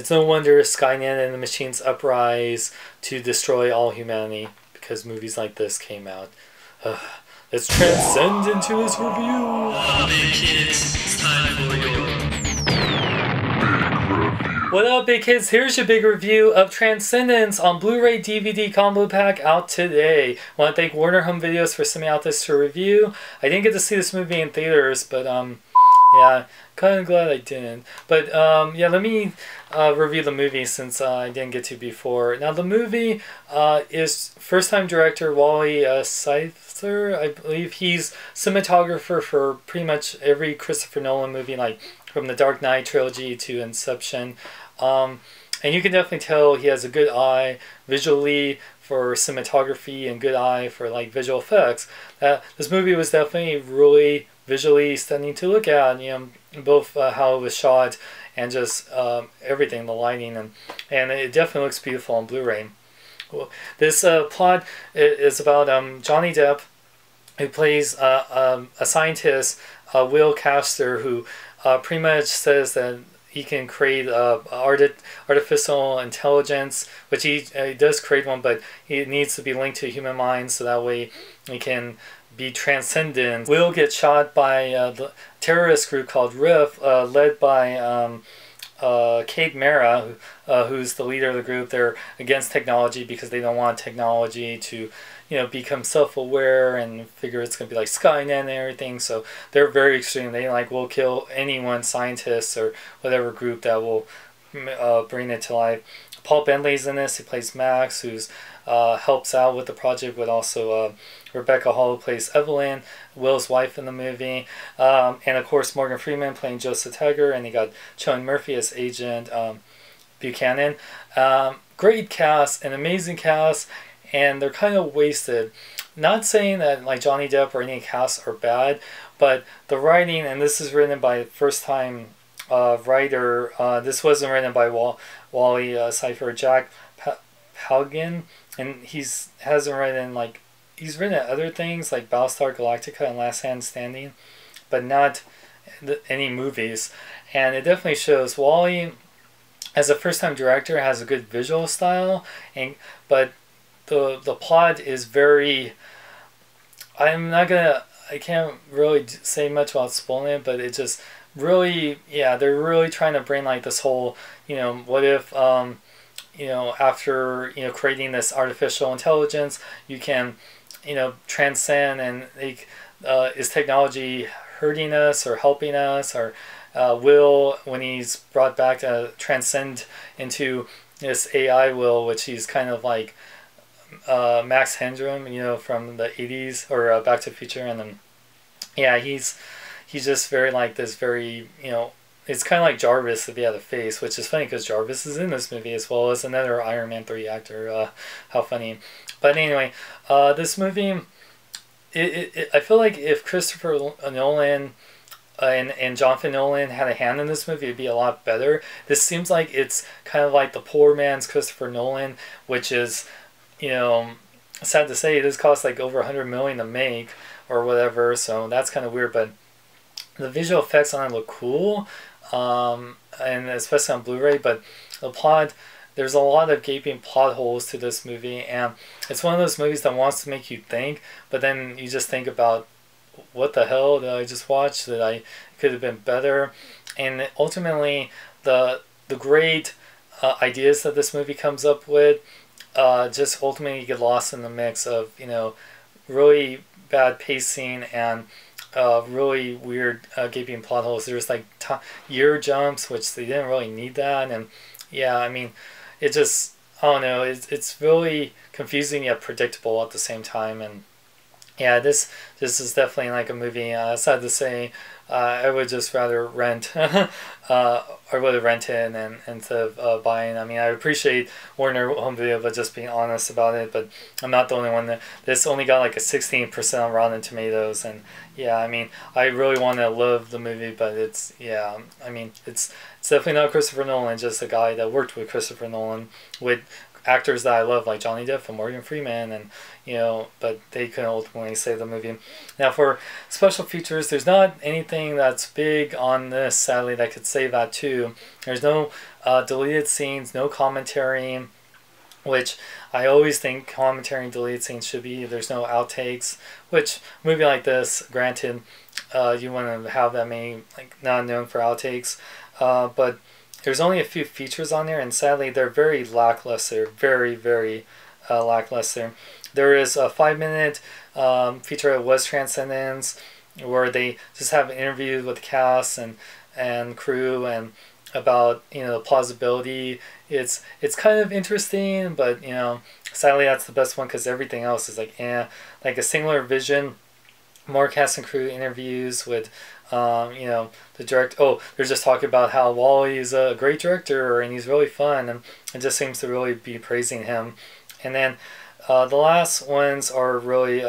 It's no wonder Skynet and the machines uprise to destroy all humanity because movies like this came out. Let's transcend into this review. Hey kids, it's time for your What up, big kids? Here's your big review of Transcendence on Blu-ray DVD combo pack out today. I want to thank Warner Home Videos for sending out this to review. I didn't get to see this movie in theaters, but yeah, kind of glad I didn't. But yeah, let me review the movie since I didn't get to before. Now the movie is first-time director Wally Seitzer. I believe he's cinematographer for pretty much every Christopher Nolan movie, like from the Dark Knight trilogy to Inception. And you can definitely tell he has a good eye visually for cinematography and good eye for like visual effects. This movie was definitely really visually stunning to look at, you know, both how it was shot and just everything, the lighting, and it definitely looks beautiful on Blu-ray. This plot is about Johnny Depp, who plays a scientist, Will Castor, who pretty much says that he can create artificial intelligence, which he does create one, but it needs to be linked to human mind so that way he can be transcendent. Will gets shot by the terrorist group called Riff, led by Kate Mara, who's the leader of the group. They're against technology because they don't want technology to, you know, become self-aware and figure it's going to be like Skynet and everything. So they're very extreme. They like will kill anyone, scientists or whatever group that will bring it to life. Paul Bentley's in this. He plays Max, who's helps out with the project, but also Rebecca Hall plays Evelyn, Will's wife in the movie, and of course Morgan Freeman playing Joseph Tiger, and you got Cillian Murphy as Agent Buchanan. Great cast, an amazing cast, and they're kind of wasted. Not saying that like Johnny Depp or any cast are bad, but the writing, and this is written by first-time writer. This wasn't written by Wally Seitzer, Jack Palgan, and hasn't written like. He's written other things like Battlestar Galactica and Last Man Standing, but not any movies. And it definitely shows Wally, as a first-time director, has a good visual style, but the plot is very. I can't really say much about spoiling it, but it just really, yeah, they're really trying to bring like this whole, you know, what if, you know, after, you know, creating this artificial intelligence, you can, you know, transcend, and like, is technology hurting us or helping us, or Will, when he's brought back to transcend into this AI Will, which he's kind of like Max Headroom, you know, from the 80s, or Back to the Future, and then yeah, he's just very like this very, you know, it's kind of like Jarvis if he had a face, which is funny because Jarvis is in this movie as well as another Iron Man 3 actor. How funny. But anyway, this movie, I feel like if Christopher Nolan and Jonathan Nolan had a hand in this movie, it'd be a lot better. This seems like it's kind of like the poor man's Christopher Nolan, which is, you know, sad to say, this cost like over $100 million to make or whatever, so that's kind of weird, but the visual effects on it look cool, and especially on Blu-ray, but the plot, there's a lot of gaping plot holes to this movie, and it's one of those movies that wants to make you think, but then you just think about, what the hell did I just watch that I could have been better? And ultimately, the great ideas that this movie comes up with just ultimately get lost in the mix of, you know, really bad pacing and really weird gaping plot holes. There's like year jumps, which they didn't really need that, and yeah, I mean, it just, I don't know, it's really confusing yet predictable at the same time, and yeah, this is definitely like a movie. Sad to say, I would just rather rent, or would rent it and instead of buying. I mean, I appreciate Warner Home Video, but just being honest about it. But I'm not the only one. This only got like a 16% on Rotten Tomatoes, and yeah, I mean, I really want to love the movie, but it's, yeah, I mean, it's definitely not Christopher Nolan, just a guy that worked with Christopher Nolan, with actors that I love, like Johnny Depp and Morgan Freeman, and but they couldn't ultimately save the movie. Now for special features, there's not anything that's big on this, sadly, that could save that too. There's no deleted scenes, no commentary, which I always think commentary and deleted scenes should be. There's no outtakes, which a movie like this, granted, you want to have that many, like, not known for outtakes, but there's only a few features on there, and sadly they're very lackluster, very lackluster. There is a 5-minute feature that was Transcendence, where they just have an interview with the cast and crew and about the plausibility. It's kind of interesting, but sadly that's the best one, because everything else is like like a singular vision. More cast and crew interviews with the director. Oh, they're just talking about how Wally is a great director and he's really fun, and it just seems to really be praising him. And then the last ones are really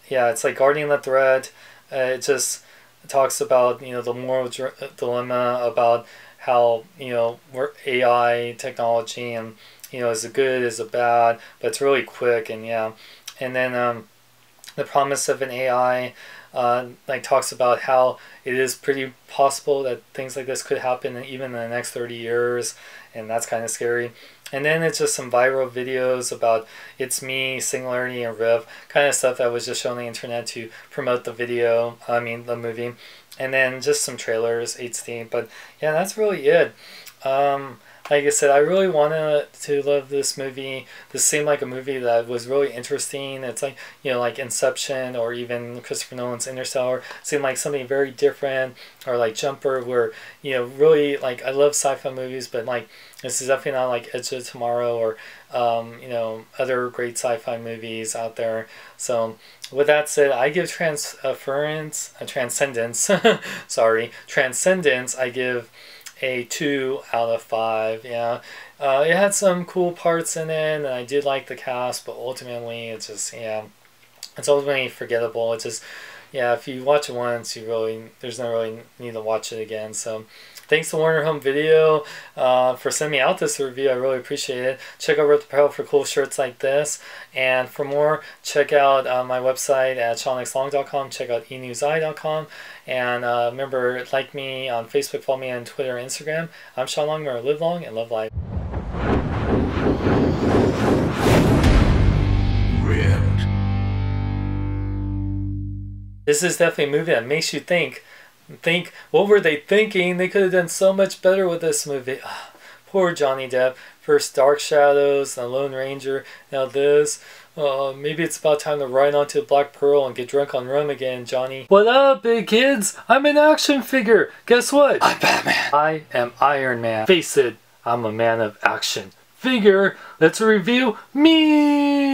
it's like Guarding the Thread. It just talks about the moral dilemma about how we're AI technology, and is it good, is it bad, but it's really quick. And and then The Promise of an AI like talks about how it is pretty possible that things like this could happen even in the next 30 years, and that's kind of scary. And then it's just some viral videos about It's Me, Singularity, and Riv, kind of stuff that was just shown on the internet to promote the the movie. And then just some trailers, HD. But yeah, that's really it. Like I said, I really wanted to love this movie. This seemed like a movie that was really interesting. It's like, like Inception, or even Christopher Nolan's Interstellar. It seemed like something very different, or like Jumper, where, really, like, I love sci-fi movies, but like, this is definitely not like Edge of Tomorrow, or, other great sci-fi movies out there. So with that said, I give Transcendence, Transcendence, I give a 2 out of 5. It had some cool parts in it, and I did like the cast, but ultimately it's just it's ultimately forgettable. It's just if you watch it once, there's no really need to watch it again. So thanks to Warner Home Video for sending me out this review. I really appreciate it. Check out Rip the Apparel for cool shirts like this. And for more, check out my website at SeanXLong.com. Check out enewseye.com. And remember, like me on Facebook, follow me on Twitter and Instagram. I'm Sean Long. Remember, live long and love life. This is definitely a movie that makes you think, what were they thinking? They could have done so much better with this movie. Poor Johnny Depp. First Dark Shadows, The Lone Ranger, now this. Maybe it's about time to ride onto Black Pearl and get drunk on rum again, Johnny. What up, big kids? I'm an action figure. Guess what? I'm Batman. I am Iron Man. Face it, I'm a man of action. Figure, let's review me.